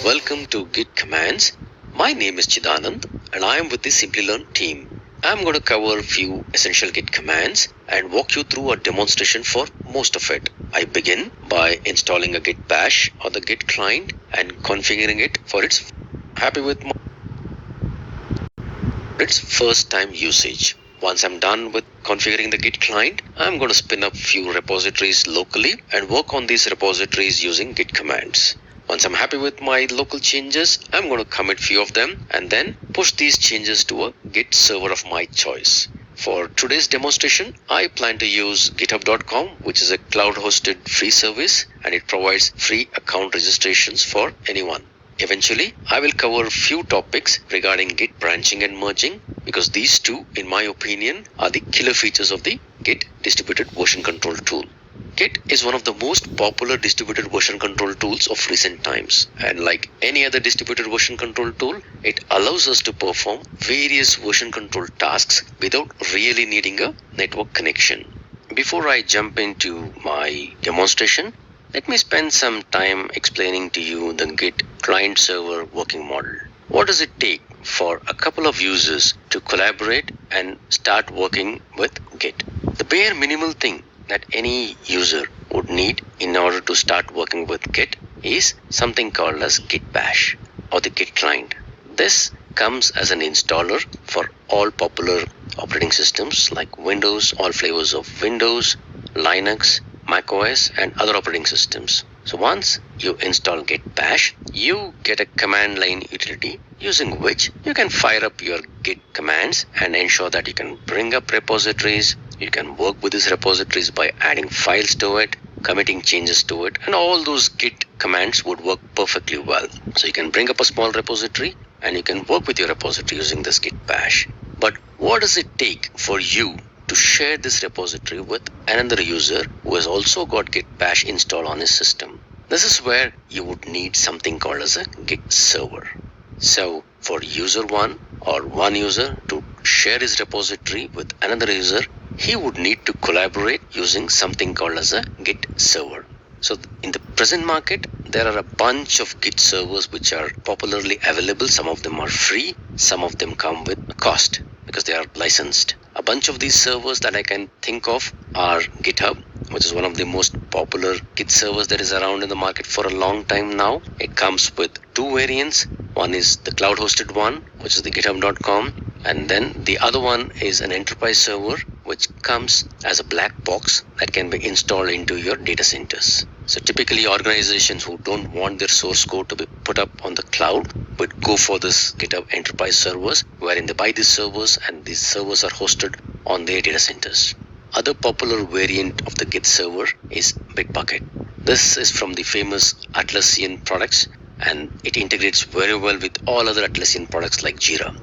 Welcome to Git Commands. My name is Chidanand and I am with the Simplilearn team. I'm going to cover a few essential Git commands and walk you through a demonstration for most of it. I begin by installing a Git bash on the Git client and configuring it for its first time usage. Once I'm done with configuring the Git client, I'm going to spin up few repositories locally and work on these repositories using Git commands. Once I'm happy with my local changes, I'm going to commit few of them and then push these changes to a Git server of my choice. For today's demonstration, I plan to use GitHub.com, which is a cloud-hosted free service, and it provides free account registrations for anyone. Eventually, I will cover a few topics regarding Git branching and merging, because these two, in my opinion, are the killer features of the Git distributed version control tool. Git is one of the most popular distributed version control tools of recent times, and like any other distributed version control tool, it allows us to perform various version control tasks without really needing a network connection. Before I jump into my demonstration, let me spend some time explaining to you the Git client-server working model. What does it take for a couple of users to collaborate and start working with Git? The bare minimal thing that any user would need in order to start working with Git is something called as Git bash or the Git client. This comes as an installer for all popular operating systems like Windows, all flavors of Windows, Linux, macOS and other operating systems. So once you install Git bash, you get a command line utility using which you can fire up your Git commands and ensure that you can bring up repositories. You can work with these repositories by adding files to it, committing changes to it, and all those Git commands would work perfectly well. So you can bring up a small repository and you can work with your repository using this Git bash. But what does it take for you to share this repository with another user who has also got Git bash installed on his system? This is where you would need something called as a Git server. So for user 1 or one user to share his repository with another user, he would need to collaborate using something called as a Git server. So in the present market, there are a bunch of Git servers which are popularly available. Some of them are free, some of them come with a cost because they are licensed. A bunch of these servers that I can think of are GitHub, which is one of the most popular Git servers that is around in the market for a long time now. It comes with two variants. One is the cloud hosted one, which is the github.com, and then the other one is an enterprise server which comes as a black box that can be installed into your data centers. So typically organizations who don't want their source code to be put up on the cloud would go for this GitHub enterprise servers, wherein they buy these servers and these servers are hosted on their data centers. Other popular variant of the Git server is Bitbucket. This is from the famous Atlassian products and it integrates very well with all other Atlassian products like Jira.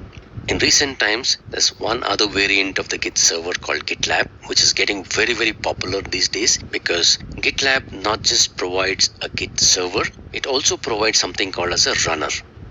In recent times, there's one other variant of the Git server called GitLab, which is getting very, very popular these days because GitLab not just provides a Git server, it also provides something called as a runner.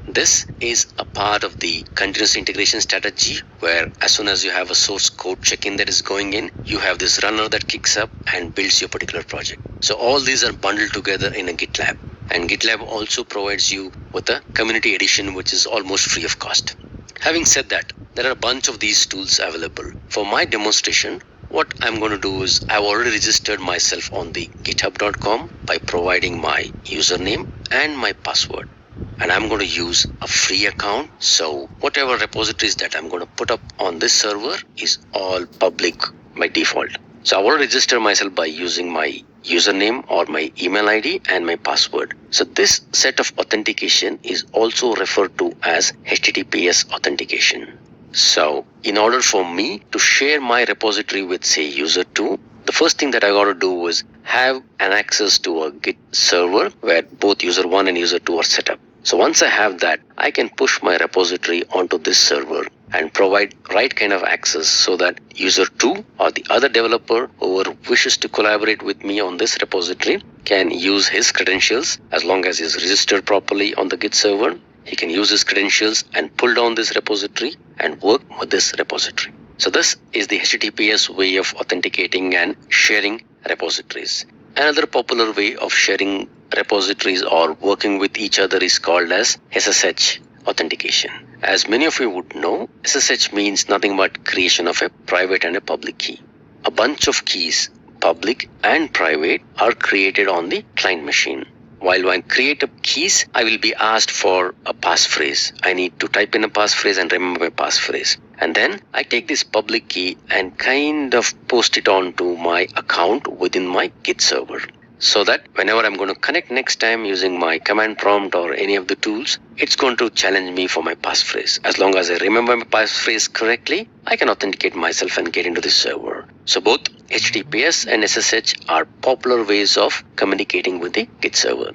This is a part of the continuous integration strategy where as soon as you have a source code check-in that is going in, you have this runner that kicks up and builds your particular project. So all these are bundled together in a GitLab. And GitLab also provides you with a community edition which is almost free of cost. Having said that, there are a bunch of these tools available. For my demonstration, what I'm going to do is I've already registered myself on the github.com by providing my username and my password. And I'm going to use a free account. So whatever repositories that I'm going to put up on this server is all public by default. So I will register myself by using my username or my email ID and my password. So this set of authentication is also referred to as HTTPS authentication. So in order for me to share my repository with say user 2, the first thing that I got to do is have an access to a Git server where both user 1 and user 2 are set up. So once I have that, I can push my repository onto this server and provide right kind of access so that user 2 or the other developer who wishes to collaborate with me on this repository can use his credentials as long as he's registered properly on the Git server. He can use his credentials and pull down this repository and work with this repository. So this is the HTTPS way of authenticating and sharing repositories. Another popular way of sharing repositories or working with each other is called as SSH authentication. As many of you would know, SSH means nothing but creation of a private and a public key. A bunch of keys, public and private, are created on the client machine. While I create keys, I will be asked for a passphrase. I need to type in a passphrase and remember a passphrase. And then I take this public key and kind of post it onto my account within my Git server. So that whenever I'm going to connect next time using my command prompt or any of the tools, it's going to challenge me for my passphrase. As long as I remember my passphrase correctly, I can authenticate myself and get into the server. So both HTTPS and SSH are popular ways of communicating with the Git server.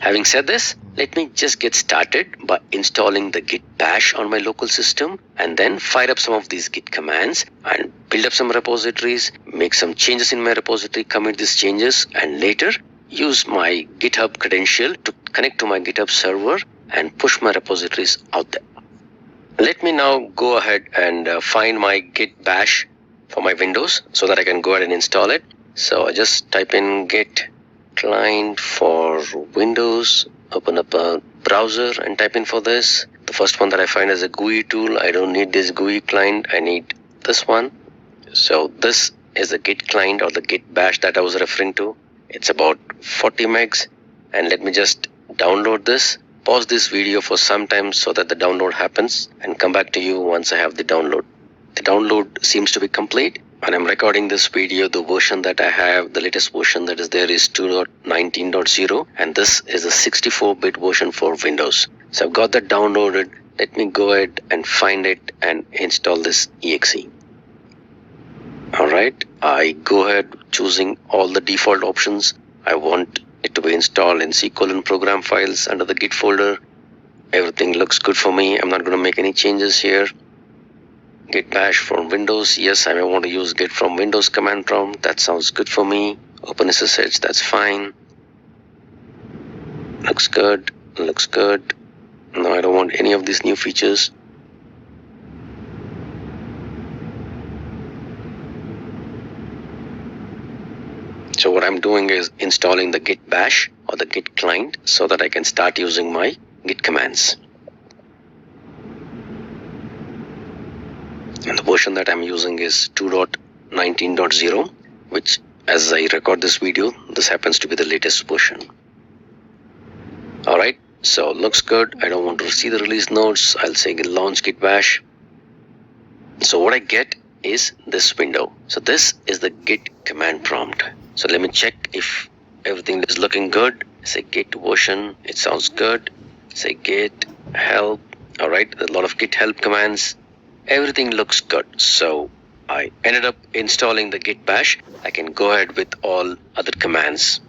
Having said this, let me just get started by installing the Git bash on my local system and then fire up some of these Git commands and build up some repositories, make some changes in my repository, commit these changes, and later use my GitHub credential to connect to my GitHub server and push my repositories out there. Let me now go ahead and find my Git bash for my Windows so that I can go ahead and install it. So I just type in Git client for Windows, open up a browser and type in for this. The first one that I find is a GUI tool. I don't need this GUI client, I need this one. So this is the Git client or the Git bash that I was referring to. It's about 40 megs, and let me just download this. Pause this video for some time so that the download happens and come back to you once I have the download. The download seems to be complete. When I'm recording this video, the version that I have, the latest version that is there is 2.19.0, and this is a 64-bit version for Windows. So I've got that downloaded. Let me go ahead and find it and install this exe. Alright, I go ahead choosing all the default options. I want it to be installed in C: program files under the Git folder. Everything looks good for me. I'm not going to make any changes here. Git bash from Windows. Yes, I may want to use git from Windows command prompt. That sounds good for me. Open SSH, that's fine. Looks good. Looks good. No, I don't want any of these new features. So what I'm doing is installing the Git bash or the Git client so that I can start using my Git commands. And the version that I'm using is 2.19.0, which as I record this video, this happens to be the latest version. Alright, so looks good. I don't want to see the release notes. I'll say launch Git bash. So what I get is this window. So this is the Git command prompt. So let me check if everything is looking good. Say Git version, it sounds good. Say Git help. Alright, a lot of Git help commands. Everything looks good. So I ended up installing the Git bash. I can go ahead with all other commands.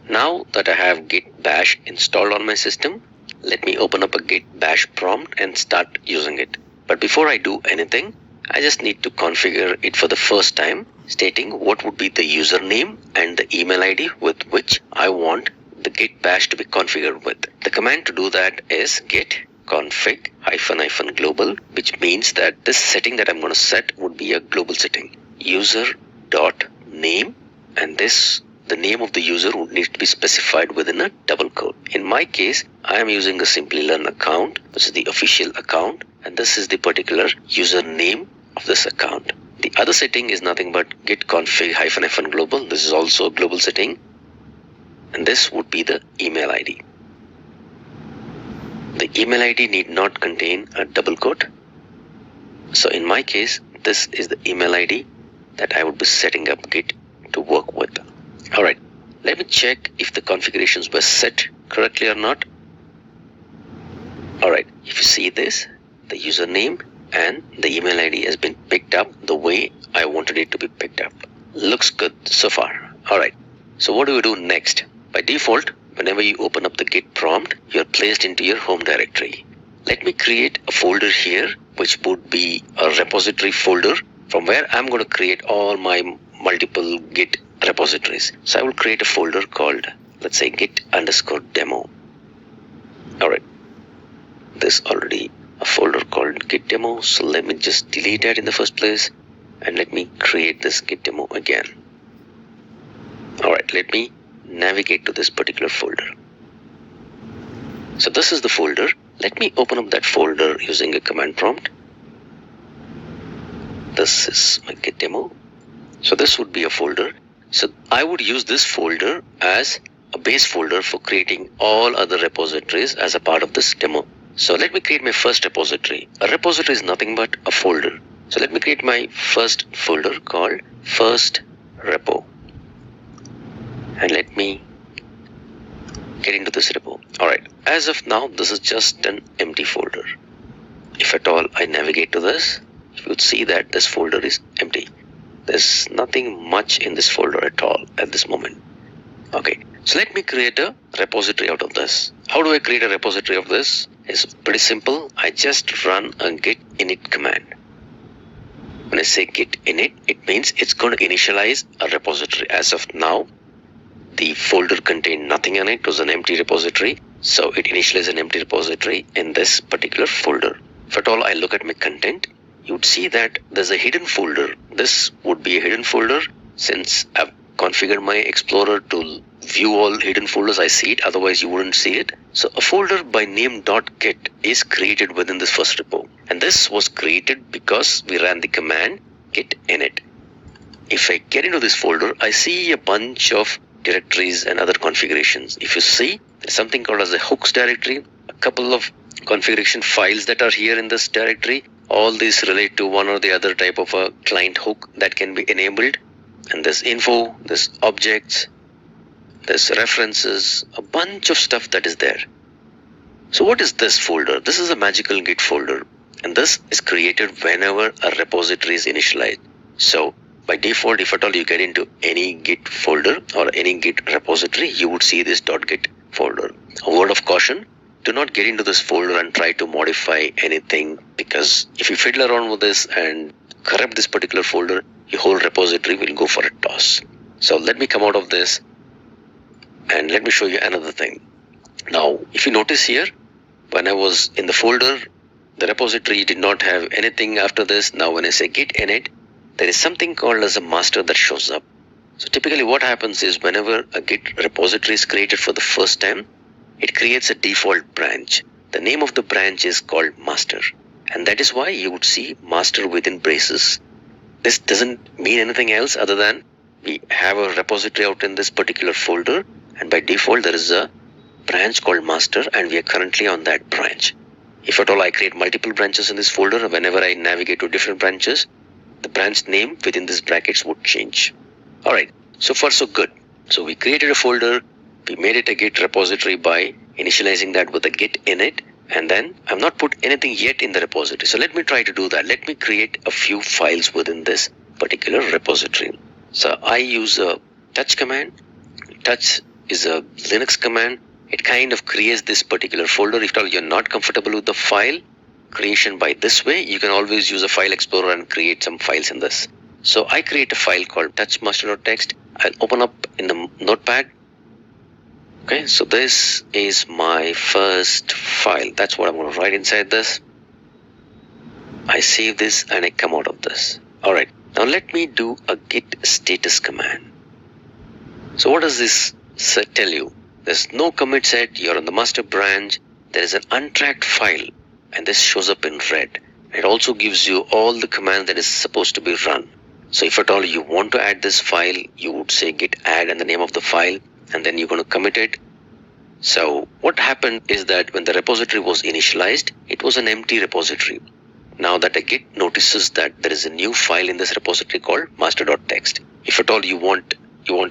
Now that I have Git bash installed on my system, let me open up a Git bash prompt and start using it. But before I do anything, I just need to configure it for the first time, stating what would be the username and the email ID with which I want the Git bash to be configured with. The command to do that is git config -- global, which means that this setting that I'm going to set would be a global setting. User.name, and the name of the user would need to be specified within a double quote. In my case, I am using a Simplilearn account, which is the official account, and this is the particular username of this account. The other setting is nothing but git config -- global. This is also a global setting, and this would be the email ID. The email ID need not contain a double quote. So in my case, this is the email ID that I would be setting up Git to work with. Alright, let me check if the configurations were set correctly or not. Alright, if you see this, the username and the email ID has been picked up the way I wanted it to be picked up. Looks good so far. Alright, so what do we do next? By default, whenever you open up the Git prompt, you're placed into your home directory. Let me create a folder here, which would be a repository folder from where I'm going to create all my multiple Git repositories. So I will create a folder called, let's say, git_demo. Alright, there's already a folder called git demo, so let me just delete that in the first place and let me create this git demo again. Alright, Alright, let me navigate to this particular folder. So this is the folder. Let me open up that folder using a command prompt. This is my Git demo. So this would be a folder. So I would use this folder as a base folder for creating all other repositories as a part of this demo. So let me create my first repository. A repository is nothing but a folder. So let me create my first folder called first repo. And let me get into this repo. Alright, as of now, this is just an empty folder. If at all I navigate to this, you would see that this folder is empty. There's nothing much in this folder at all at this moment. Okay, so let me create a repository out of this. How do I create a repository of this? It's pretty simple. I just run a git init command. When I say git init, it means it's going to initialize a repository. As of now, the folder contained nothing in it. It was an empty repository. So it initializes an empty repository in this particular folder. If at all I look at my content, you would see that there's a hidden folder. This would be a hidden folder since I've configured my Explorer to view all hidden folders. I see it, otherwise you wouldn't see it. So a folder by name .git is created within this first repo. And this was created because we ran the command git init. If I get into this folder, I see a bunch of directories and other configurations. If you see, there's something called as a hooks directory, a couple of configuration files that are here in this directory. All these relate to one or the other type of a client hook that can be enabled. And there's info, there's objects, there's references, a bunch of stuff that is there. So what is this folder? This is a magical Git folder. And this is created whenever a repository is initialized. So by default, if at all you get into any Git folder or any Git repository, you would see this .git folder. A word of caution, do not get into this folder and try to modify anything, because if you fiddle around with this and corrupt this particular folder, your whole repository will go for a toss. So let me come out of this and let me show you another thing. Now, if you notice here, when I was in the folder, the repository did not have anything after this. Now when I say git init, there is something called as a master that shows up. So typically what happens is whenever a Git repository is created for the first time, it creates a default branch. The name of the branch is called master. And that is why you would see master within braces. This doesn't mean anything else other than we have a repository out in this particular folder, and by default there is a branch called master, and we are currently on that branch. If at all I create multiple branches in this folder, whenever I navigate to different branches, the branch name within these brackets would change. Alright, so far so good. So we created a folder, we made it a Git repository by initializing that with a git init, and then I've not put anything yet in the repository. So let me try to do that. Let me create a few files within this particular repository. So I use a touch command. Touch is a Linux command. It kind of creates this particular folder. If at all you're not comfortable with the file creation by this way, you can always use a file explorer and create some files in this. So I create a file called touchmaster.txt. I'll open up in the notepad. Okay, so this is my first file. That's what I'm going to write inside this. I save this and I come out of this. Alright, now let me do a git status command. So what does this tell you? There's no commit set, you're on the master branch, there is an untracked file, and this shows up in red. It also gives you all the command that is supposed to be run. So if at all you want to add this file, you would say git add and the name of the file, and then you're going to commit it. So what happened is that when the repository was initialized, it was an empty repository. Now that a git notices that there is a new file in this repository called master.txt. If at all you want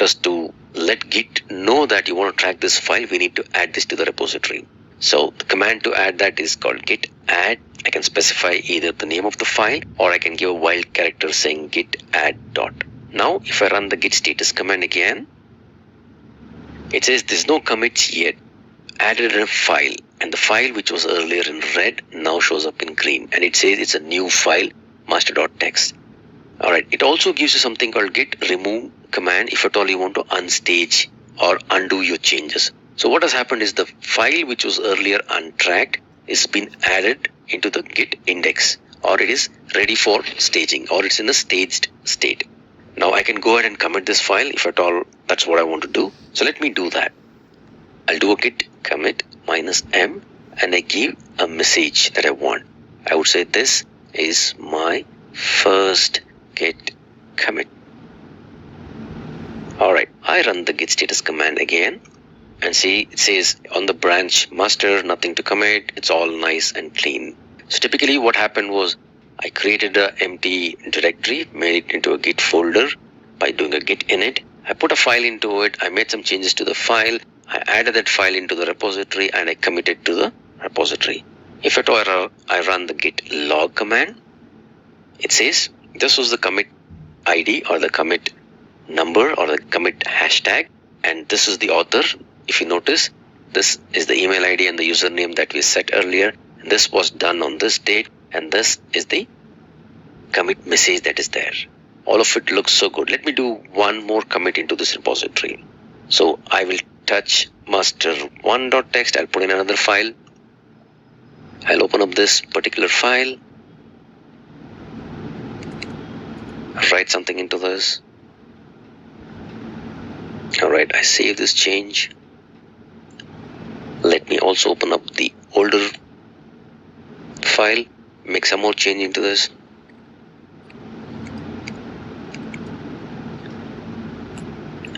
us to let git know that you want to track this file, we need to add this to the repository. So the command to add that is called git add. I can specify either the name of the file or I can give a wild character saying git add dot. Now if I run the git status command again, it says there's no commits yet, added a file, and the file which was earlier in red now shows up in green, and it says it's a new file, master.txt. Alright, it also gives you something called git remove command if at all you want to unstage or undo your changes. So what has happened is the file which was earlier untracked is been added into the git index, or it is ready for staging, or it's in a staged state. Now I can go ahead and commit this file if at all that's what I want to do. So let me do that. I'll do a git commit -m and I give a message that I want. I would say this is my first git commit. Alright, I run the git status command again and see it says on the branch master nothing to commit. It's all nice and clean. So typically what happened was I created an empty directory, made it into a git folder by doing a git init. I put a file into it. I made some changes to the file. I added that file into the repository and I committed to the repository. If at all I run the git log command, it says this was the commit ID or the commit number or the commit hashtag, and this is the author. If you notice, this is the email ID and the username that we set earlier. And this was done on this date, and this is the commit message that is there. All of it looks so good. Let me do one more commit into this repository. So I will touch master1.txt. I'll put in another file. I'll open up this particular file. Write something into this. Alright, I save this change. Let me also open up the older file, make some more change into this.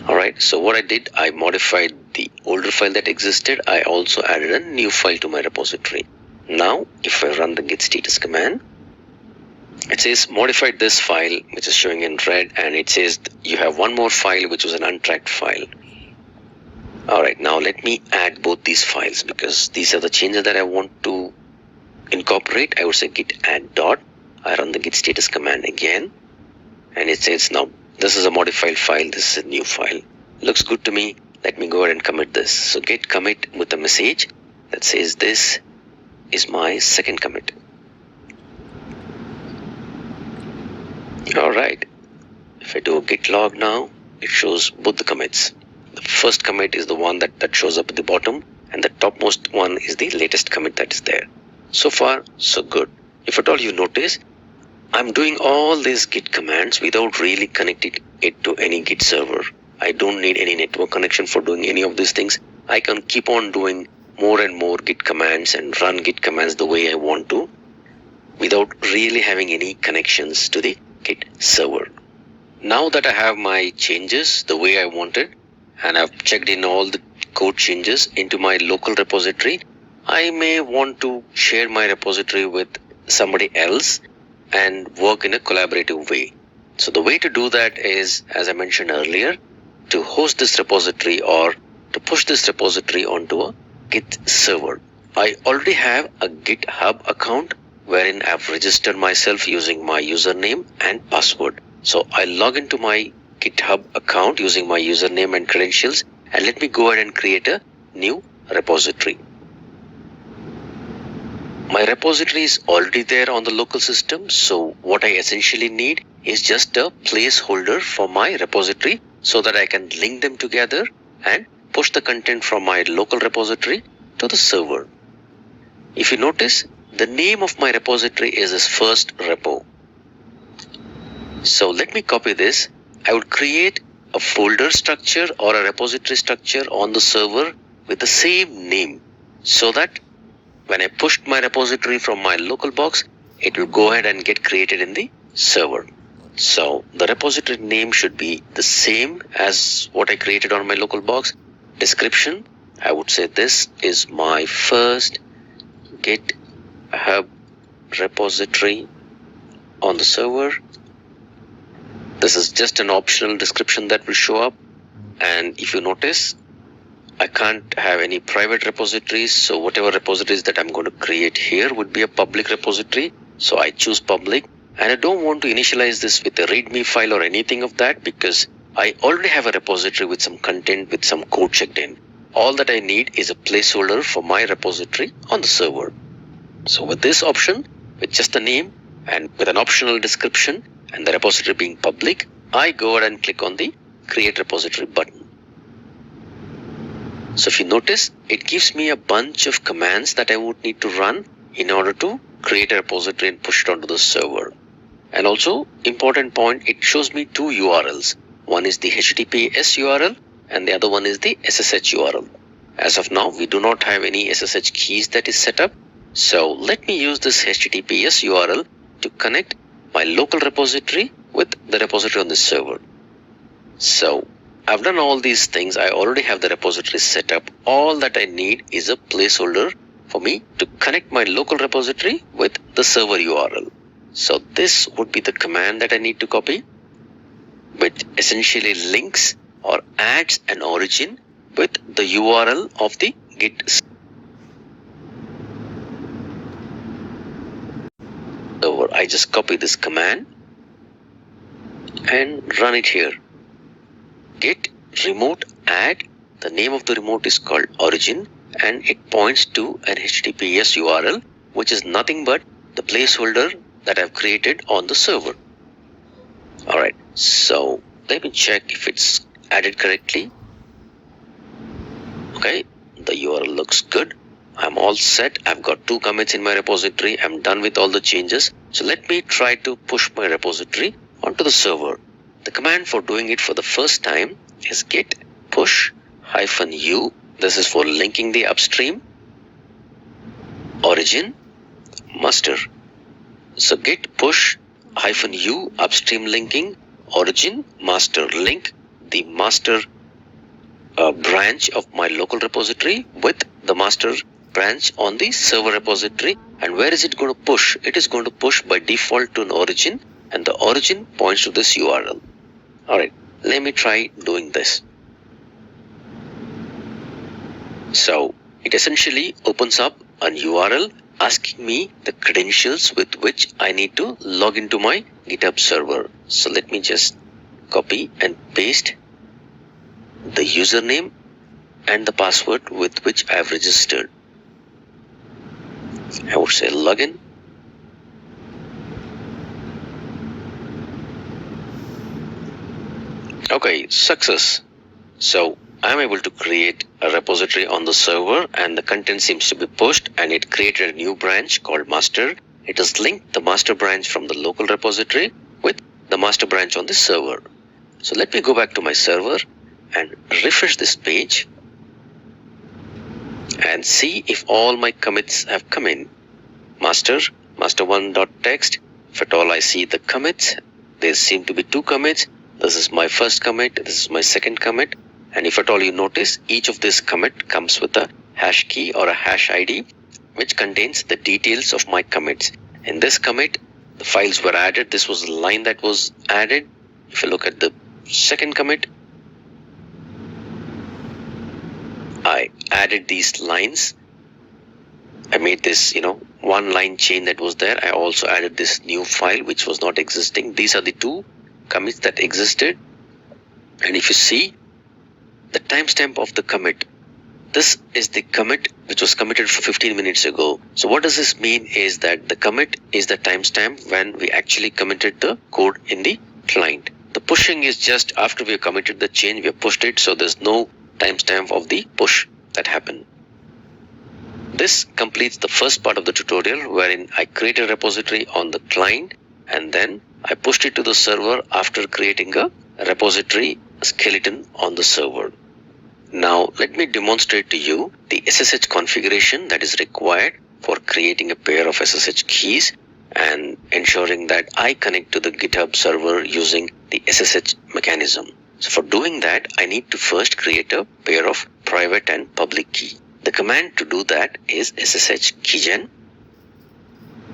Alright, so what I did, I modified the older file that existed. I also added a new file to my repository. Now, if I run the git status command, it says modified this file, which is showing in red, and it says you have one more file which was an untracked file. Alright, now let me add both these files because these are the changes that I want to incorporate. I would say git add dot. I run the git status command again, and it says now this is a modified file, this is a new file. Looks good to me. Let me go ahead and commit this. So git commit with a message that says this is my second commit. Alright, if I do a git log now, it shows both the commits. The first commit is the one that shows up at the bottom, and the topmost one is the latest commit that is there. So far, so good. If at all you notice, I'm doing all these git commands without really connecting it to any git server. I don't need any network connection for doing any of these things. I can keep on doing more and more git commands and run git commands the way I want to without really having any connections to the git server. Now that I have my changes the way I wanted, and I've checked in all the code changes into my local repository, I may want to share my repository with somebody else and work in a collaborative way. So the way to do that is, as I mentioned earlier, to host this repository or to push this repository onto a Git server. I already have a GitHub account wherein I've registered myself using my username and password. So I'll log into my GitHub account using my username and credentials, and let me go ahead and create a new repository. My repository is already there on the local system, so what I essentially need is just a placeholder for my repository so that I can link them together and push the content from my local repository to the server. If you notice, the name of my repository is this first repo. So let me copy this. I would create a folder structure or a repository structure on the server with the same name so that when I pushed my repository from my local box, it will go ahead and get created in the server. So the repository name should be the same as what I created on my local box. Description, I would say this is my first GitHub repository on the server. This is just an optional description that will show up. And if you notice, I can't have any private repositories. So whatever repositories that I'm going to create here would be a public repository. So I choose public. And I don't want to initialize this with a README file or anything of that because I already have a repository with some content, with some code checked in. All that I need is a placeholder for my repository on the server. So with this option, with just the name and with an optional description and the repository being public, I go ahead and click on the Create Repository button. So if you notice, it gives me a bunch of commands that I would need to run in order to create a repository and push it onto the server. And also, important point, it shows me two URLs. One is the HTTPS URL and the other one is the SSH URL. As of now, we do not have any SSH keys that is set up. So let me use this HTTPS URL to connect my local repository with the repository on this server. So I've done all these things. I already have the repository set up. All that I need is a placeholder for me to connect my local repository with the server URL. So this would be the command that I need to copy, which essentially links or adds an origin with the URL of the Git server. I just copy this command and run it here. Git remote add, the name of the remote is called origin, and it points to an HTTPS URL, which is nothing but the placeholder that I've created on the server. Alright, so let me check if it's added correctly. Okay, the URL looks good. I'm all set. I've got 2 commits in my repository. I'm done with all the changes. So let me try to push my repository onto the server. The command for doing it for the first time is git push -u. This is for linking the upstream origin master. So git push -u upstream linking origin master, link the master branch of my local repository with the master branch on the server repository. And where is it going to push? It is going to push by default to an origin, and the origin points to this URL. Alright, let me try doing this. So it essentially opens up an URL asking me the credentials with which I need to log into my GitHub server. So let me just copy and paste the username and the password with which I have registered. I would say login. Okay, success. So I'm able to create a repository on the server, and the content seems to be pushed, and it created a new branch called master. It has linked the master branch from the local repository with the master branch on the server. So let me go back to my server and refresh this page and see if all my commits have come in. master1.txt. If at all I see the commits, there seem to be 2 commits. This is my first commit, this is my second commit. And if at all you notice, each of this commit comes with a hash key or a hash ID, which contains the details of my commits. In this commit, the files were added. This was the line that was added. If you look at the second commit, I added these lines. I made this, one line chain that was there. I also added this new file which was not existing. These are the 2 commits that existed. And if you see the timestamp of the commit, this is the commit which was committed 15 minutes ago. So what does this mean is that the commit is the timestamp when we actually committed the code in the client. The pushing is just after we have committed the change, we have pushed it. So there's no timestamp of the push that happened. This completes the first part of the tutorial, wherein I created a repository on the client and then I pushed it to the server after creating a repository skeleton on the server. Now let me demonstrate to you the SSH configuration that is required for creating a pair of SSH keys and ensuring that I connect to the GitHub server using the SSH mechanism. So for doing that, I need to first create a pair of private and public key. The command to do that is ssh keygen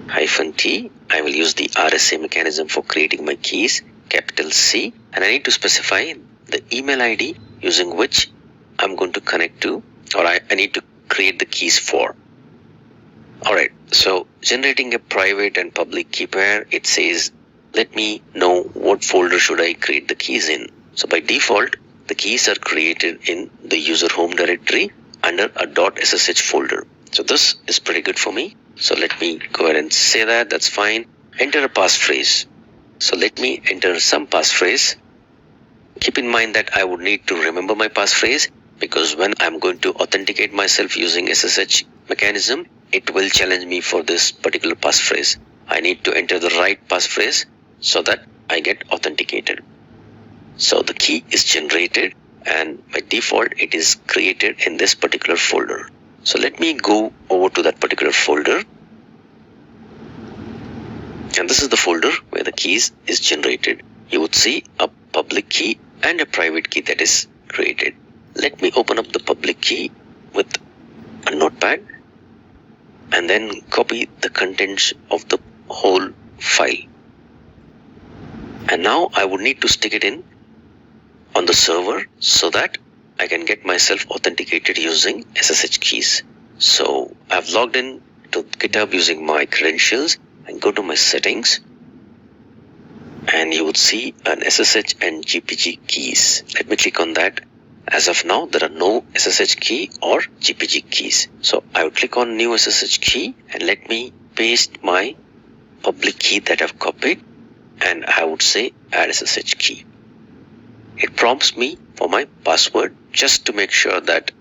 -t. I will use the RSA mechanism for creating my keys, capital C, and I need to specify the email ID using which I'm going to connect to, or I need to create the keys for. Alright, so generating a private and public key pair, it says, let me know what folder should I create the keys in. So by default, the keys are created in the user home directory under a .ssh folder. So this is pretty good for me. So let me go ahead and say that, that's fine. Enter a passphrase. So let me enter some passphrase. Keep in mind that I would need to remember my passphrase, because when I'm going to authenticate myself using SSH mechanism, it will challenge me for this particular passphrase. I need to enter the right passphrase so that I get authenticated. So the key is generated, and by default it is created in this particular folder. So let me go over to that particular folder, and this is the folder where the keys is generated. You would see a public key and a private key that is created. Let me open up the public key with a notepad and then copy the contents of the whole file. And now I would need to stick it in on the server so that I can get myself authenticated using SSH keys. So I've logged in to GitHub using my credentials and go to my settings, and you would see an SSH and GPG keys. Let me click on that. As of now, there are no SSH key or GPG keys. So I would click on new SSH key and let me paste my public key that I've copied, and I would say add SSH key. It prompts me for my password just to make sure that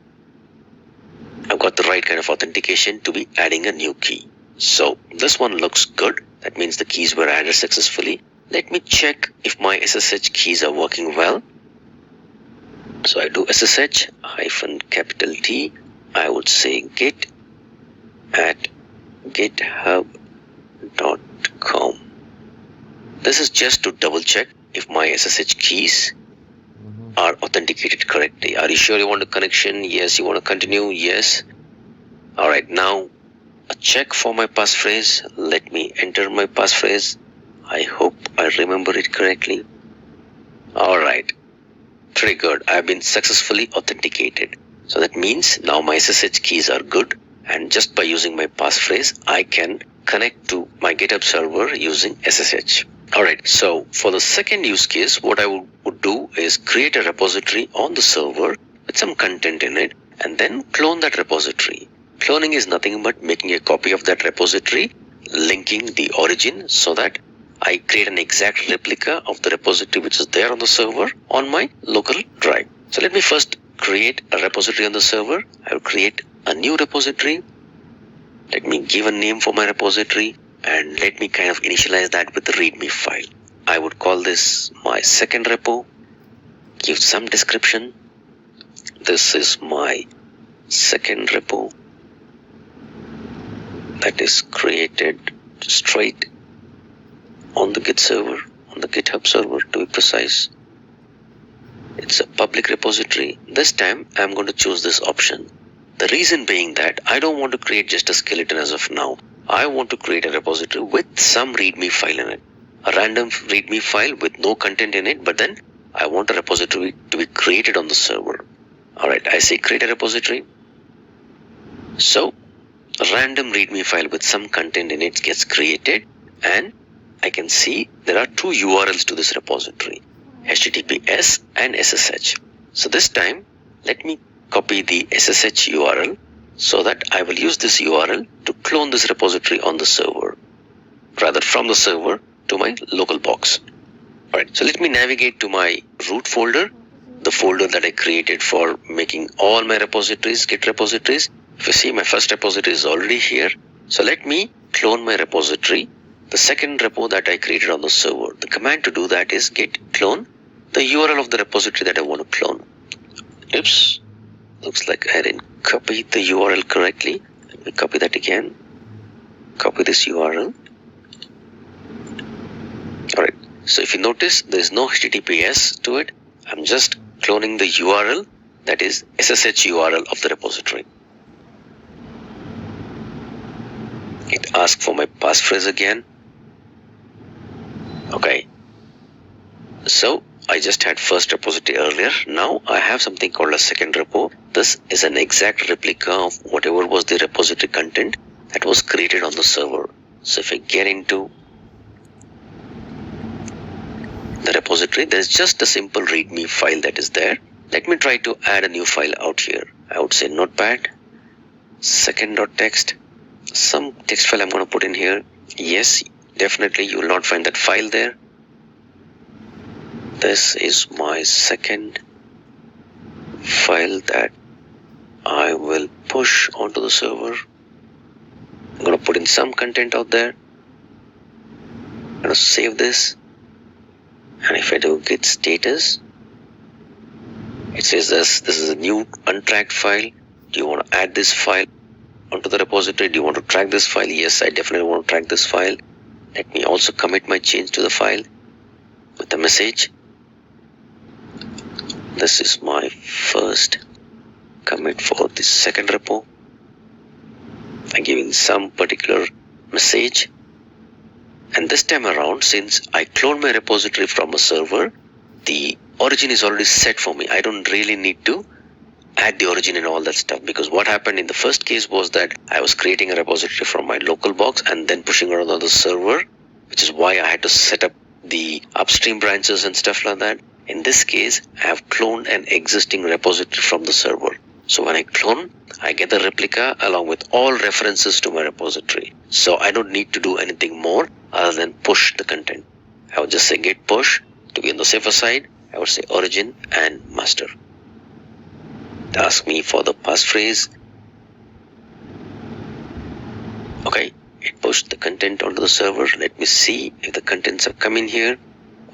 I've got the right kind of authentication to be adding a new key. So this one looks good. That means the keys were added successfully. Let me check if my SSH keys are working well. So I do SSH -T. I would say git at github.com. This is just to double check if my SSH keys are authenticated correctly. Are you sure you want a connection? Yes. You want to continue? Yes. Alright, now a check for my passphrase. Let me enter my passphrase. I hope I remember it correctly. Alright, pretty good. I've been successfully authenticated. So that means now my SSH keys are good, and just by using my passphrase, I can connect to my GitHub server using SSH. Alright, so for the second use case, what I would do is create a repository on the server with some content in it and then clone that repository. Cloning is nothing but making a copy of that repository, linking the origin so that I create an exact replica of the repository which is there on the server on my local drive. So let me first create a repository on the server. I will create a new repository. Let me give a name for my repository and let me kind of initialize that with the readme file. I would call this my second repo. Give some description. This is my second repo that is created straight on the Git server, on the GitHub server to be precise. It's a public repository. This time I'm going to choose this option. The reason being that I don't want to create just a skeleton as of now. I want to create a repository with some readme file in it. A random readme file with no content in it, but then I want a repository to be created on the server. Alright, I say create a repository. So a random readme file with some content in it gets created, and I can see there are two URLs to this repository, HTTPS and SSH. So this time, let me copy the SSH URL so that I will use this URL to clone this repository on the server, rather from the server to my local box. Alright, so let me navigate to my root folder, the folder that I created for making all my repositories, Git repositories. If you see, my first repository is already here. So let me clone my repository, the second repo that I created on the server. The command to do that is git clone the URL of the repository that I want to clone. Oops, looks like I didn't copy the URL correctly. Let me copy that again. Copy this URL. Alright, so if you notice, there is no HTTPS to it. I'm just cloning the URL, that is SSH URL of the repository. It asks for my passphrase again. Okay, so I just had first repository earlier. Now I have something called a second repo. This is an exact replica of whatever was the repository content that was created on the server. So if I get into the repository, there's just a simple readme file that is there. Let me try to add a new file out here. I would say notepad, second.txt, some text file I'm going to put in here. Yes, definitely you will not find that file there. This is my second file that I will push onto the server. I'm going to put in some content out there. I'm going to save this And if I do git status, it says this is a new untracked file. Do you want to add this file onto the repository? Do you want to track this file? Yes, I definitely want to track this file. Let me also commit my change to the file with the message. This is my first commit for the second repo. I'm giving some particular message. And this time around, since I cloned my repository from a server, the origin is already set for me. I don't really need to add the origin and all that stuff, because what happened in the first case was that I was creating a repository from my local box and then pushing it on the server, which is why I had to set up the upstream branches and stuff like that. In this case, I have cloned an existing repository from the server. So when I clone, I get the replica along with all references to my repository. So I don't need to do anything more other than push the content. I would just say git push. To be on the safer side, I would say origin and master. Ask me for the passphrase. Okay, it pushed the content onto the server. Let me see if the contents have come in here.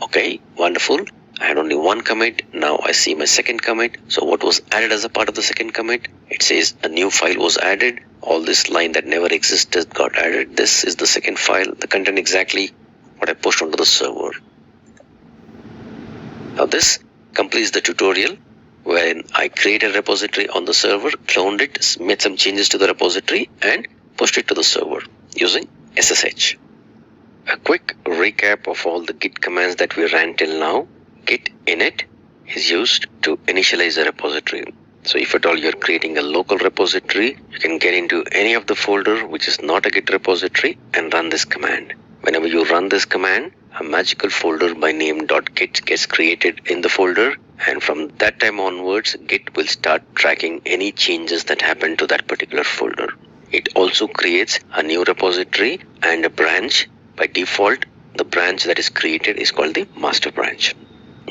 Okay, wonderful. I had only one commit. Now I see my second commit. So what was added as a part of the second commit? It says a new file was added. All this line that never existed got added. This is the second file. The content exactly what I pushed onto the server. Now this completes the tutorial when I created a repository on the server, cloned it, made some changes to the repository and pushed it to the server using SSH. A quick recap of all the git commands that we ran till now. Git init is used to initialize a repository. So if at all you're creating a local repository, you can get into any of the folder which is not a git repository and run this command. Whenever you run this command, a magical folder by name .git gets created in the folder, and from that time onwards, Git will start tracking any changes that happen to that particular folder. It also creates a new repository and a branch. By default, the branch that is created is called the master branch.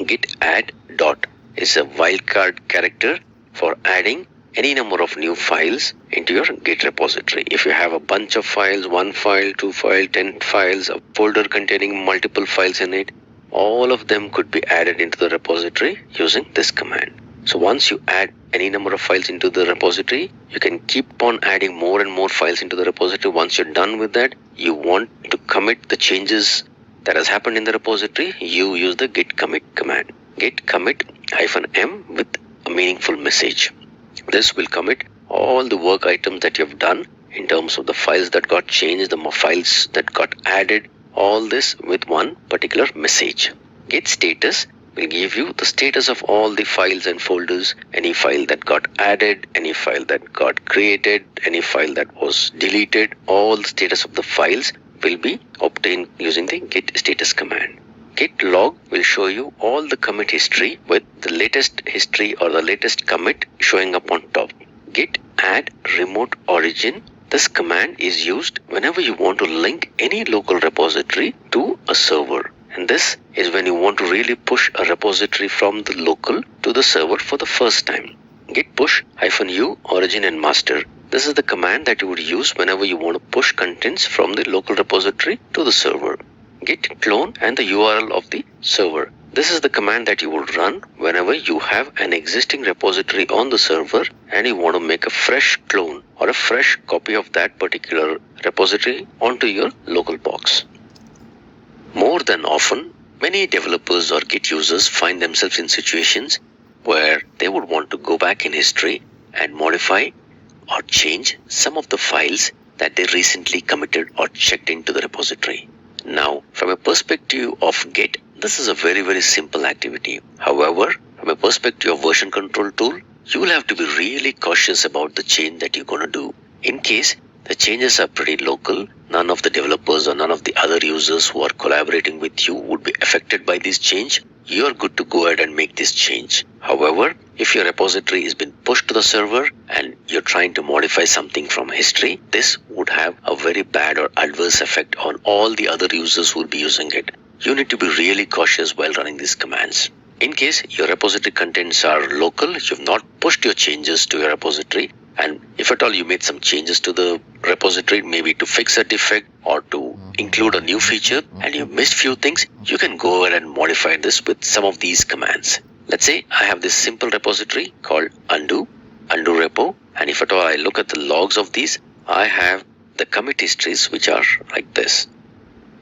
Git add dot is a wildcard character for adding any number of new files into your Git repository. If you have a bunch of files, 1 file, 2 files, 10 files, a folder containing multiple files in it, all of them could be added into the repository using this command. So once you add any number of files into the repository, you can keep on adding more and more files into the repository. Once you're done with that, you want to commit the changes that has happened in the repository, you use the git commit command. Git commit -m with a meaningful message. This will commit all the work items that you have done in terms of the files that got changed, the files that got added, all this with one particular message. Git status will give you the status of all the files and folders, any file that got added, any file that got created, any file that was deleted, all the status of the files will be obtained using the git status command. Git log will show you all the commit history with the latest history or the latest commit showing up on top. Git add remote origin. This command is used whenever you want to link any local repository to a server. And this is when you want to really push a repository from the local to the server for the first time. Git push -u origin and master. This is the command that you would use whenever you want to push contents from the local repository to the server. Git clone and the URL of the server. This is the command that you would run whenever you have an existing repository on the server and you want to make a fresh clone or a fresh copy of that particular repository onto your local box. More than often, many developers or Git users find themselves in situations where they would want to go back in history and modify or change some of the files that they recently committed or checked into the repository. Now, from a perspective of Git, this is a very, very simple activity. However, from a perspective of version control tool, you will have to be really cautious about the change that you're going to do. In case the changes are pretty local, none of the developers or none of the other users who are collaborating with you would be affected by this change. You are good to go ahead and make this change. However, if your repository has been pushed to the server and you're trying to modify something from history, this would have a very bad or adverse effect on all the other users who will be using it. You need to be really cautious while running these commands. In case your repository contents are local, you've not pushed your changes to your repository, and if at all you made some changes to the repository, maybe to fix a defect or to include a new feature and you missed few things, you can go ahead and modify this with some of these commands. Let's say I have this simple repository called undo repo, and if at all I look at the logs of these, I have the commit histories which are like this.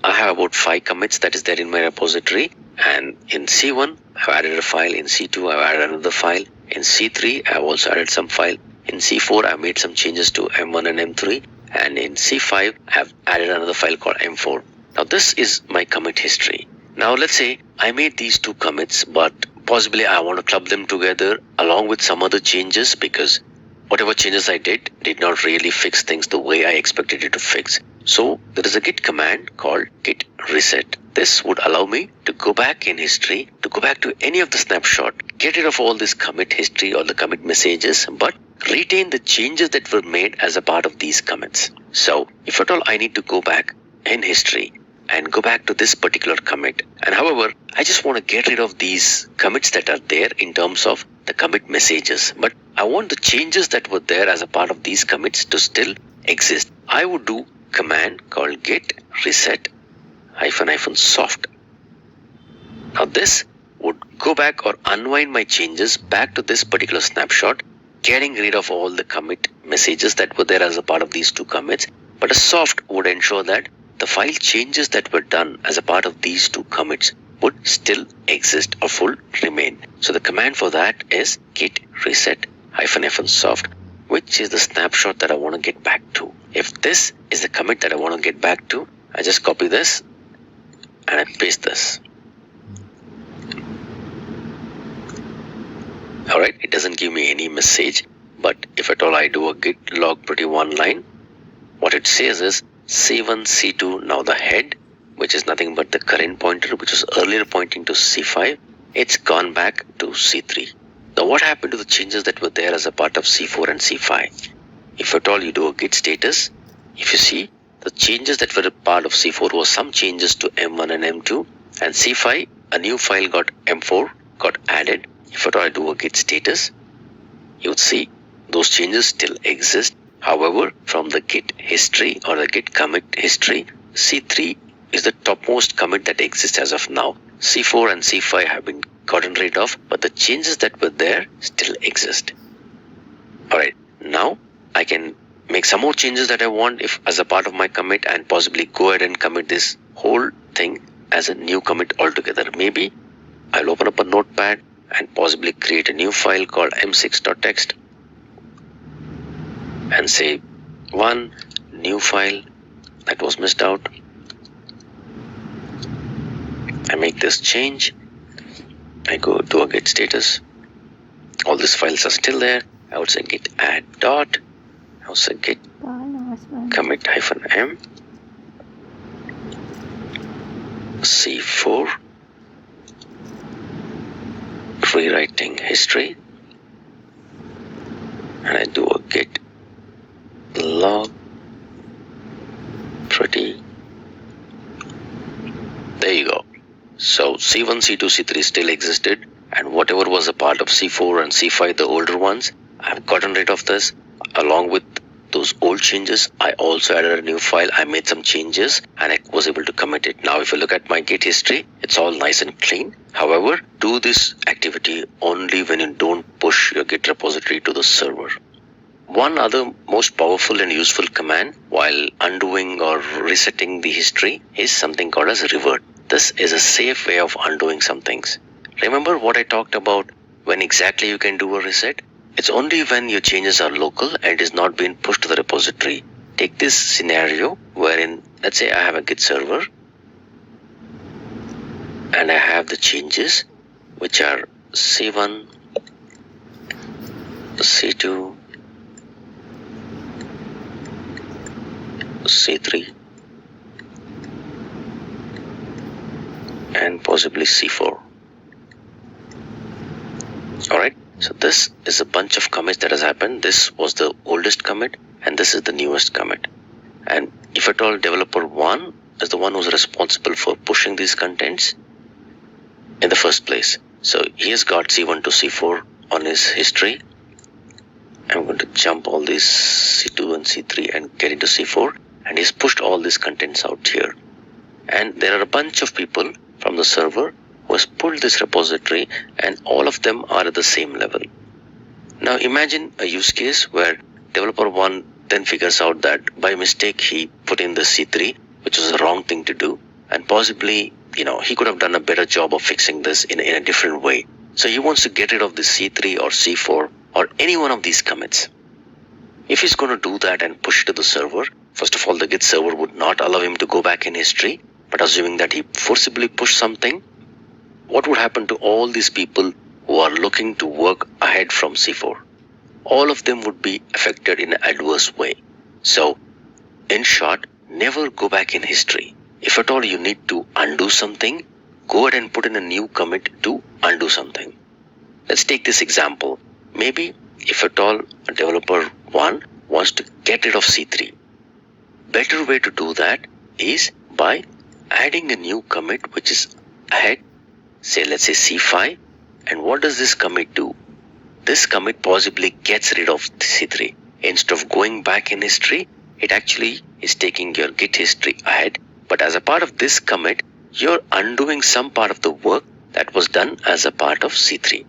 I have about 5 commits that is there in my repository, and in C1 I've added a file, in C2 I've added another file, in C3 I've also added some file, in C4 I've made some changes to M1 and M3, and in C5 I've added another file called M4. Now this is my commit history. Now let's say I made these 2 commits, but possibly I want to club them together along with some other changes, because whatever changes I did not really fix things the way I expected it to fix. So there is a git command called git reset. This would allow me to go back in history, to go back to any of the snapshot, get rid of all this commit history or the commit messages, but retain the changes that were made as a part of these commits. So if at all I need to go back in history and go back to this particular commit, and however I just want to get rid of these commits that are there in terms of the commit messages, but I want the changes that were there as a part of these commits to still exist, I would do command called git reset -soft. Now this would go back or unwind my changes back to this particular snapshot, getting rid of all the commit messages that were there as a part of these 2 commits, but a soft would ensure that the file changes that were done as a part of these 2 commits would still exist or full remain. So the command for that is git reset -soft, which is the snapshot that I want to get back to. If this is the commit that I want to get back to, I just copy this and I paste this. Alright, it doesn't give me any message, but if at all I do a git log pretty one line, what it says is C1, C2, now the head, which is nothing but the current pointer, which was earlier pointing to C5, it's gone back to C3. Now what happened to the changes that were there as a part of C4 and C5? If at all you do a git status, if you see, the changes that were a part of C4 was some changes to M1 and M2, and C5, a new file M4 got added. If at all I do a git status, you would see those changes still exist. However, from the git history or the git commit history, C3 is the topmost commit that exists as of now. C4 and C5 have been gotten rid of, but the changes that were there still exist. Alright, now I can make some more changes that I want if as a part of my commit, and possibly go ahead and commit this whole thing as a new commit altogether. Maybe I'll open up a notepad and possibly create a new file called m6.txt and say one new file that was missed out. I make this change. I go to a git status. All these files are still there. I would say git add dot. I would say git commit -m C4 rewriting history, and I do a git log pretty. There you go. So C1, C2, C3 still existed, and whatever was a part of C4 and C5, the older ones, I've gotten rid of this. Along with those old changes, I also added a new file. I made some changes and I was able to commit it. Now if you look at my git history, it's all nice and clean. However, do this activity only when you don't push your git repository to the server. One other most powerful and useful command while undoing or resetting the history is something called as revert. This is a safe way of undoing some things. Remember what I talked about when exactly you can do a reset? It's only when your changes are local and is not being pushed to the repository. Take this scenario wherein, let's say I have a git server and I have the changes which are C1, C2, C3 and possibly C4. Alright, so this is a bunch of commits that has happened. This was the oldest commit and this is the newest commit. And if at all developer 1 is the one who's responsible for pushing these contents in the first place. So he has got C1 to C4 on his history. I'm going to jump all these C2 and C3 and get into C4, and he's pushed all these contents out here. and there are a bunch of people from the server who has pulled this repository, and all of them are at the same level. Now imagine a use case where developer 1 then figures out that by mistake he put in the C3, which was the wrong thing to do, and possibly, he could have done a better job of fixing this in a different way. So he wants to get rid of the C3 or C4 or any one of these commits. If he's going to do that and push it to the server, first of all, the Git server would not allow him to go back in history, but assuming that he forcibly pushed something, what would happen to all these people who are looking to work ahead from C4? All of them would be affected in an adverse way. So, in short, never go back in history. If at all you need to undo something, go ahead and put in a new commit to undo something. Let's take this example. Maybe if at all a developer 1 wants to get rid of C3, better way to do that is by adding a new commit which is ahead, say let's say C5, and what does this commit do? This commit possibly gets rid of C3. Instead of going back in history, it actually is taking your Git history ahead, but as a part of this commit, you're undoing some part of the work that was done as a part of C3.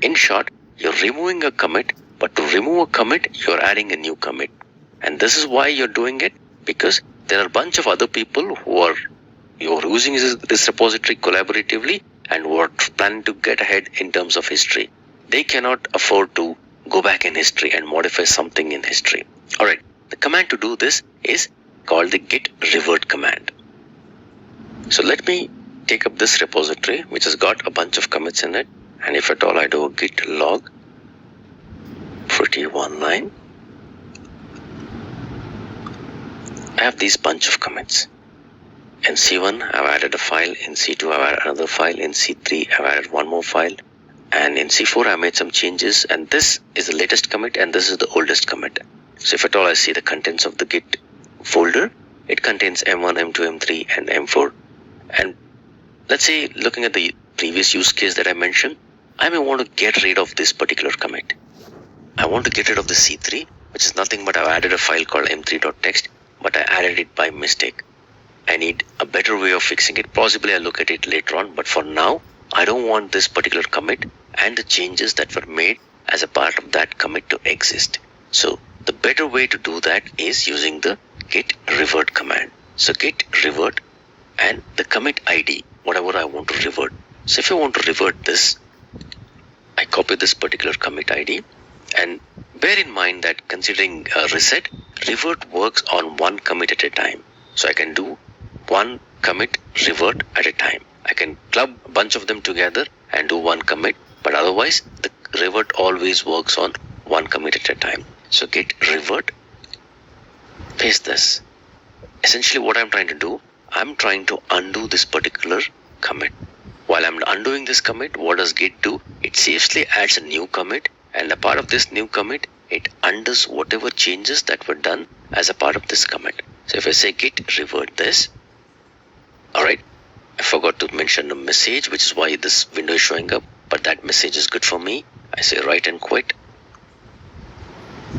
In short, you're removing a commit, but to remove a commit, you're adding a new commit. And this is why you're doing it, because there are a bunch of other people you're using this repository collaboratively and who are planning to get ahead in terms of history. They cannot afford to go back in history and modify something in history. Alright, the command to do this is called the git revert command. So let me take up this repository which has got a bunch of commits in it, and if at all I do a git log pretty one line, I have these bunch of commits. In C1 I've added a file, in C2 I've added another file, in C3 I've added one more file, and in C4 I made some changes, and this is the latest commit and this is the oldest commit. So if at all I see the contents of the git folder, it contains M1, M2, M3 and M4. And let's say looking at the previous use case that I mentioned, I may want to get rid of this particular commit. I want to get rid of the C3, which is nothing but I've added a file called m3.txt, but I added it by mistake. I need a better way of fixing it. Possibly I'll look at it later on, but for now, I don't want this particular commit and the changes that were made as a part of that commit to exist. So the better way to do that is using the git revert command. So git revert and the commit ID, whatever I want to revert. So if I want to revert this, I copy this particular commit ID, and bear in mind that considering a reset, revert works on one commit at a time. So I can do one commit revert at a time. I can club a bunch of them together and do one commit, but otherwise the revert always works on one commit at a time. So git revert, paste this. Essentially what I'm trying to do, I'm trying to undo this particular commit. While I'm undoing this commit, what does git do? It safely adds a new commit, and a part of this new commit, it undoes whatever changes that were done as a part of this commit. So if I say git revert this, alright, I forgot to mention a message, which is why this window is showing up, but that message is good for me. I say write and quit.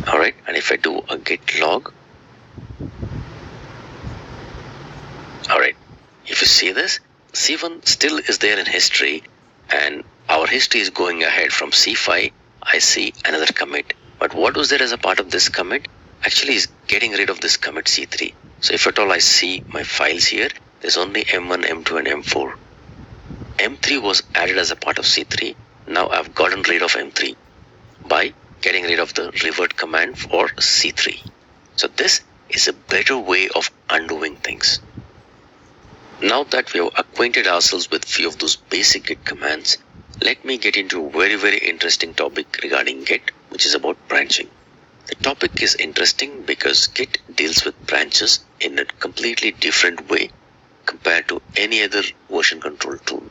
Alright, and if I do a git log, alright, if you see this, C1 still is there in history, and our history is going ahead from C5. I see another commit, but what was there as a part of this commit actually is getting rid of this commit C3. So if at all I see my files here, there's only M1, M2 and M4. M3 was added as a part of C3. Now I've gotten rid of M3 by getting rid of the revert command for C3. So this is a better way of undoing things. Now that we have acquainted ourselves with few of those basic Git commands, let me get into a very interesting topic regarding Git, which is about branching. The topic is interesting because Git deals with branches in a completely different way compared to any other version control tool.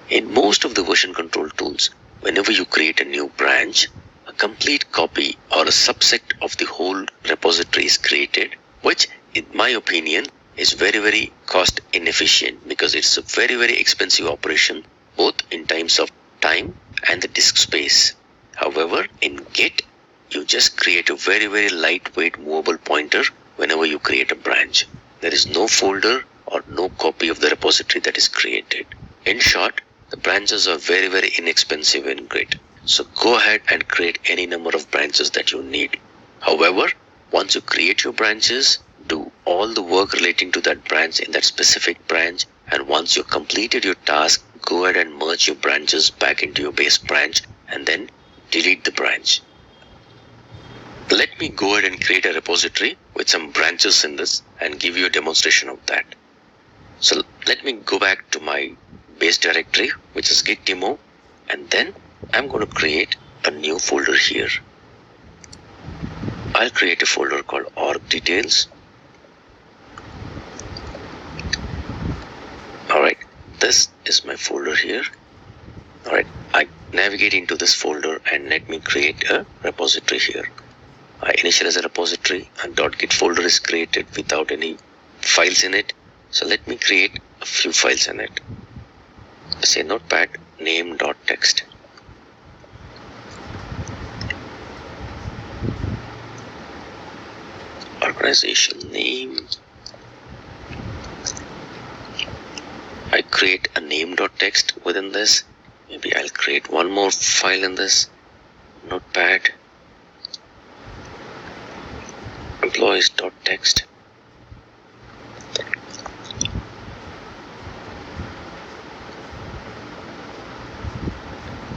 In most of the version control tools, whenever you create a new branch, a complete copy or a subset of the whole repository is created, which in my opinion is very cost inefficient because it's a very expensive operation, both in terms of time and the disk space. However, in Git, you just create a very lightweight movable pointer whenever you create a branch. There is no folder or no copy of the repository that is created. In short, the branches are very, very inexpensive in Git. So go ahead and create any number of branches that you need. However, once you create your branches, do all the work relating to that branch in that specific branch, and once you completed your task, go ahead and merge your branches back into your base branch and then delete the branch. Let me go ahead and create a repository with some branches in this and give you a demonstration of that. So let me go back to my base directory, which is git demo, and then I'm going to create a new folder here. I'll create a folder called org details. Alright, this is my folder here. Alright, I navigate into this folder and let me create a repository here. I initialize a repository and .git folder is created without any files in it. So let me create a few files in it. Say notepad name.txt. Organization name. I create a name.txt within this. Maybe I'll create one more file in this. Notepad employees.txt.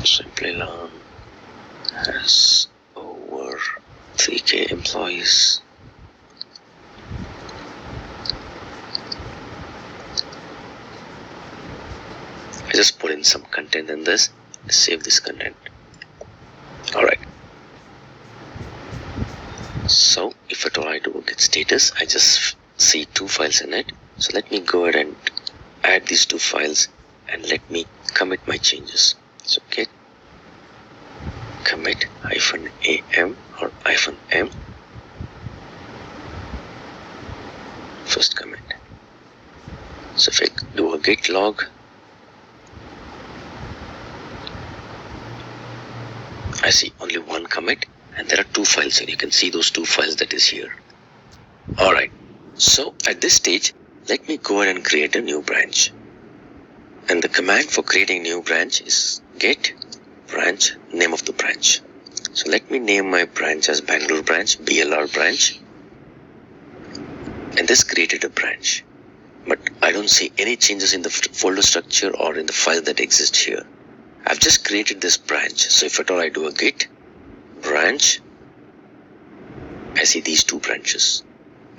Simply learn has over 3K employees. I just put in some content in this. Save this content. Alright. So if at all I do git status, I just see two files in it. So let me go ahead and add these two files and let me commit my changes. So git commit -am or -m. First commit. So if I do a git log, I see only one commit and there are two files here. You can see those two files that is here. Alright, so at this stage, let me go ahead and create a new branch. And the command for creating new branch is git branch name of the branch. So let me name my branch as Bangalore branch, BLR branch. And this created a branch. But I don't see any changes in the folder structure or in the file that exists here. I've just created this branch. So if at all I do a git branch, I see these two branches.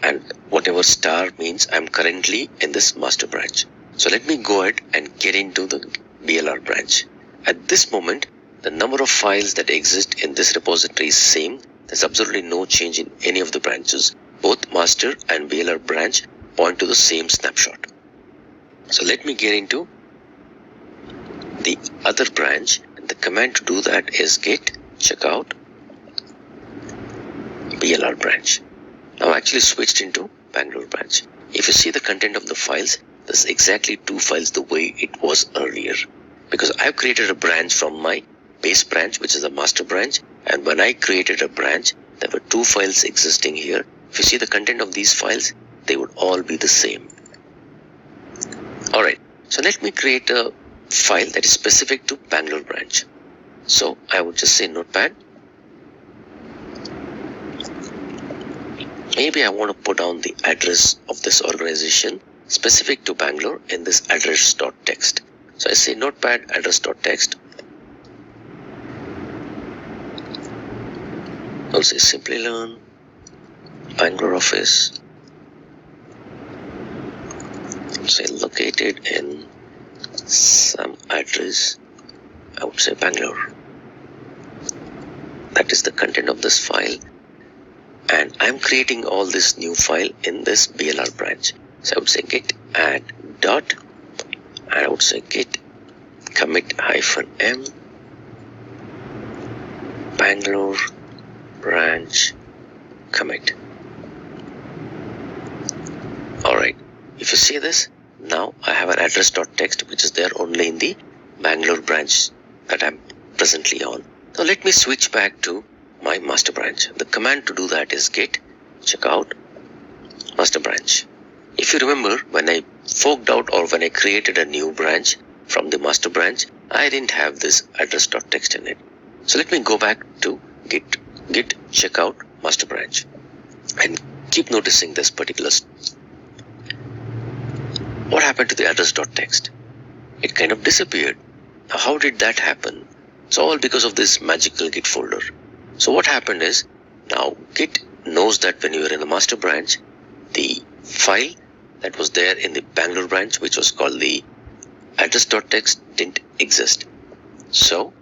And whatever star means I'm currently in this master branch. So let me go ahead and get into the BLR branch. At this moment, the number of files that exist in this repository is same. There's absolutely no change in any of the branches. Both master and BLR branch point to the same snapshot. So let me get into the other branch. The command to do that is git checkout BLR branch. Now I actually switched into Bangalore branch. If you see the content of the files, there's exactly two files the way it was earlier. Because I've created a branch from my base branch, which is a master branch. And when I created a branch, there were two files existing here. If you see the content of these files, they would all be the same. Alright, so let me create a file that is specific to Bangalore branch. So I would just say notepad. Maybe I want to put down the address of this organization specific to Bangalore in this address.txt. So I say notepad address.txt. I'll say simply learn Bangalore office. Say located in some address. I would say Bangalore. That is the content of this file. And I'm creating all this new file in this BLR branch. So I would say git add dot, and I would say git commit -m Bangalore branch commit. Alright, if you see this, now I have an address.txt which is there only in the Bangalore branch that I'm presently on. Now let me switch back to my master branch. The command to do that is git checkout master branch. If you remember, when I forked out or when I created a new branch from the master branch, I didn't have this address.txt in it. So let me go back to git checkout master branch and keep noticing this particular. What happened to the address.txt? It kind of disappeared. Now, how did that happen? It's all because of this magical git folder. So what happened is, now git knows that when you are in the master branch, the file that was there in the Bangalore branch, which was called the address.txt, didn't exist. So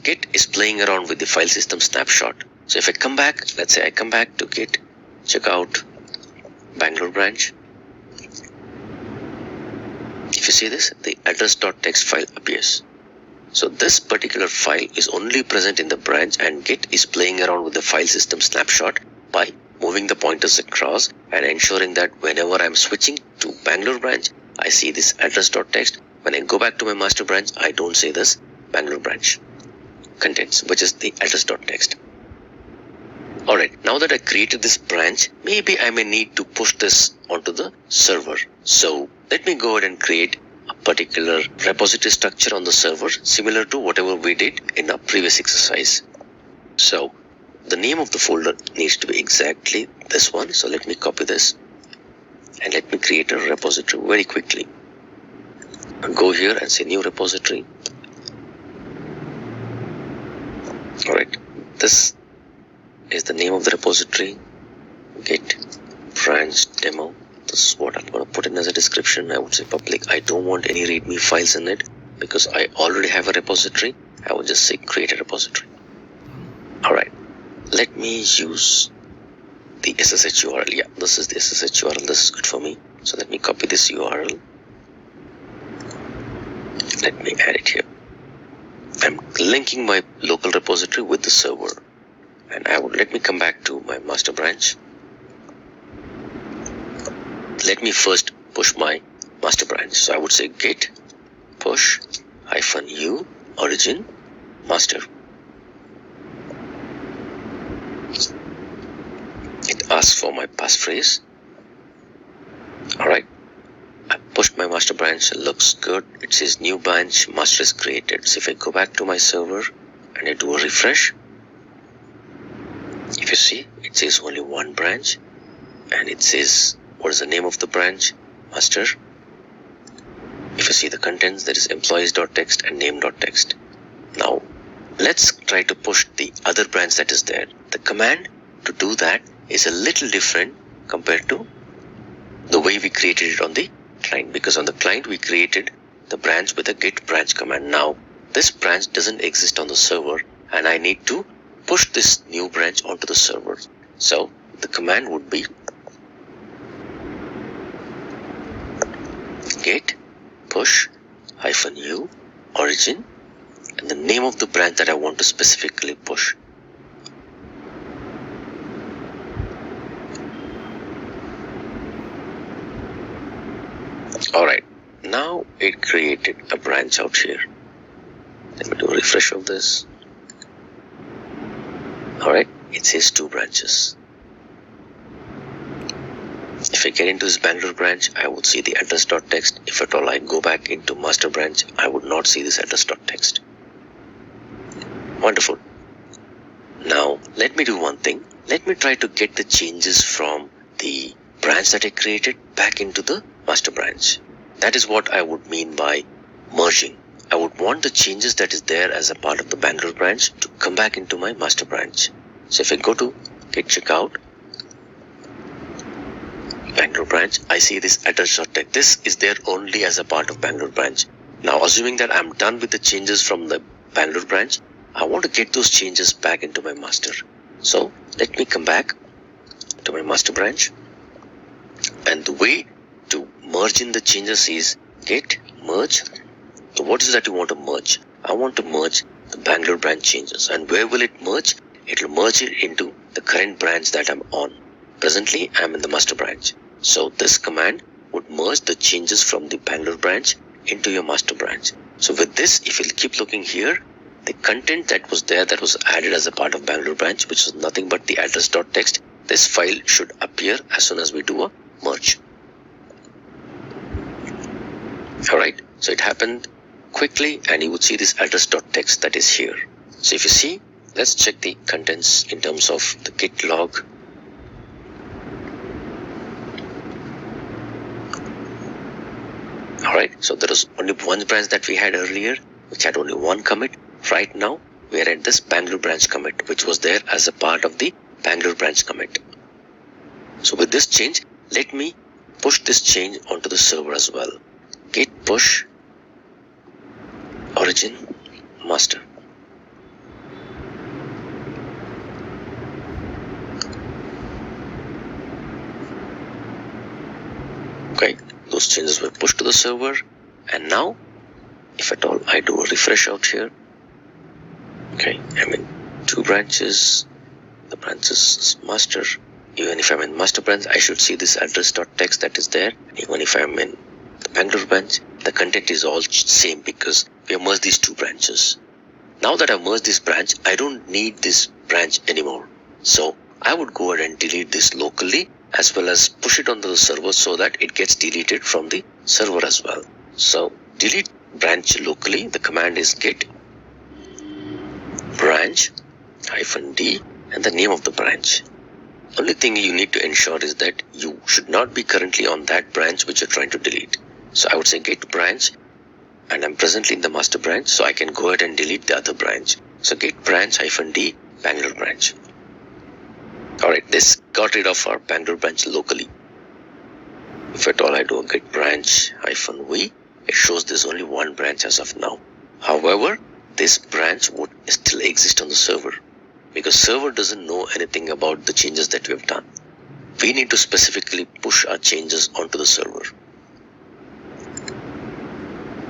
git is playing around with the file system snapshot. So if I come back, let's say I come back to git checkout Bangalore branch. If you see this, the address.txt file appears. So this particular file is only present in the branch, and git is playing around with the file system snapshot by moving the pointers across and ensuring that whenever I'm switching to Bangalore branch, I see this address.txt. When I go back to my master branch, I don't see this Bangalore branch contents, which is the address.txt. Alright, now that I created this branch, maybe I may need to push this onto the server. So let me go ahead and create a particular repository structure on the server, similar to whatever we did in our previous exercise. So the name of the folder needs to be exactly this one. So let me copy this and let me create a repository very quickly. I'll go here and say new repository. Alright, this is the name of the repository, git branch demo. This is what I'm going to put in as a description. I would say public. I don't want any readme files in it because I already have a repository. I would just say create a repository. Alright, let me use the SSH URL. Yeah, this is the SSH URL. This is good for me. So let me copy this URL. Let me add it here. I'm linking my local repository with the server. And let me come back to my master branch. Let me first push my master branch. So I would say git push -u origin master. It asks for my passphrase. Alright, I pushed my master branch. It looks good. It says new branch master is created. So if I go back to my server and I do a refresh, if you see, it says only one branch, and it says what is the name of the branch, master. If you see the contents, there is employees.txt and name.txt. Now let's try to push the other branch that is there. The command to do that is a little different compared to the way we created it on the client, because on the client we created the branch with a git branch command. Now this branch doesn't exist on the server, and I need to push this new branch onto the server. So the command would be git push -u origin and the name of the branch that I want to specifically push. Alright, now it created a branch out here. Let me do a refresh of this. Alright, it says 2 branches. If I get into this Bangalore branch, I would see the address.txt. If at all I go back into master branch, I would not see this address.txt. Wonderful. Now, let me do one thing. Let me try to get the changes from the branch that I created back into the master branch. That is what I would mean by merging. I would want the changes that is there as a part of the Bangalore branch to come back into my master branch. So if I go to git checkout Bangalore branch, I see this address.txt. This is there only as a part of Bangalore branch. Now, assuming that I'm done with the changes from the Bangalore branch, I want to get those changes back into my master. So let me come back to my master branch, and the way to merge in the changes is git merge. So what is it that you want to merge? I want to merge the Bangalore branch changes. And where will it merge? It will merge it into the current branch that I'm on. Presently, I'm in the master branch. So this command would merge the changes from the Bangalore branch into your master branch. So with this, if you'll keep looking here, the content that was there, that was added as a part of Bangalore branch, which was nothing but the address.txt, this file should appear as soon as we do a merge. Alright, so it happened quickly, and you would see this address.txt that is here. So if you see, let's check the contents in terms of the git log. Alright, so there was only one branch that we had earlier, which had only one commit. Right now, we are at this Bangalore branch commit, which was there as a part of the Bangalore branch commit. So with this change, let me push this change onto the server as well. Git push origin master. Okay, those changes were pushed to the server, and now if at all I do a refresh out here, okay, I'm in two branches, the branches master. Even if I'm in master branch, I should see this address.txt that is there. Even if I'm in the Bangalore branch, the content is all same because we have merged these two branches. Now that I've merged this branch, I don't need this branch anymore. So I would go ahead and delete this locally as well as push it onto the server so that it gets deleted from the server as well. So delete branch locally. The command is git branch -d and the name of the branch. Only thing you need to ensure is that you should not be currently on that branch which you're trying to delete. So I would say git branch, and I'm presently in the master branch, so I can go ahead and delete the other branch. So git branch -d Bangalore branch. Alright, this got rid of our Bangalore branch locally. If at all I do a git branch -v, it shows there's only one branch as of now. However, this branch would still exist on the server, because server doesn't know anything about the changes that we have done. We need to specifically push our changes onto the server.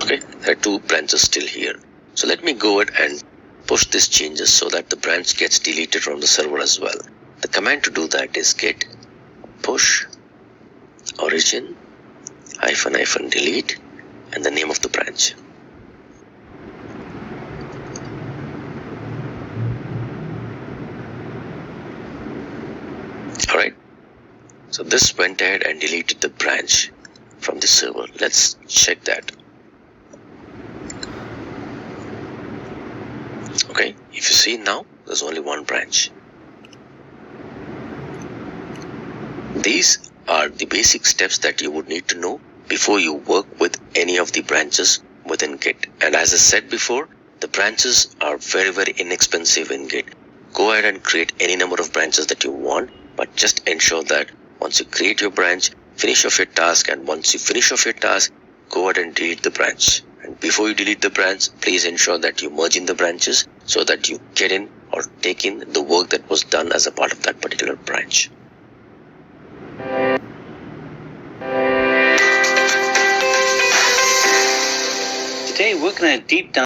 Okay, there are two branches still here. So let me go ahead and push these changes so that the branch gets deleted from the server as well. The command to do that is git push origin -delete and the name of the branch. Alright, so this went ahead and deleted the branch from the server. Let's check that. Okay, if you see now, there's only one branch. These are the basic steps that you would need to know before you work with any of the branches within Git. And as I said before, the branches are very, very inexpensive in Git. Go ahead and create any number of branches that you want, but just ensure that once you create your branch, finish off your task, and once you finish off your task, go ahead and delete the branch. And before you delete the branch, please ensure that you merge in the branches so that you get in or take in the work that was done as a part of that particular branch. Today we're going to deep dive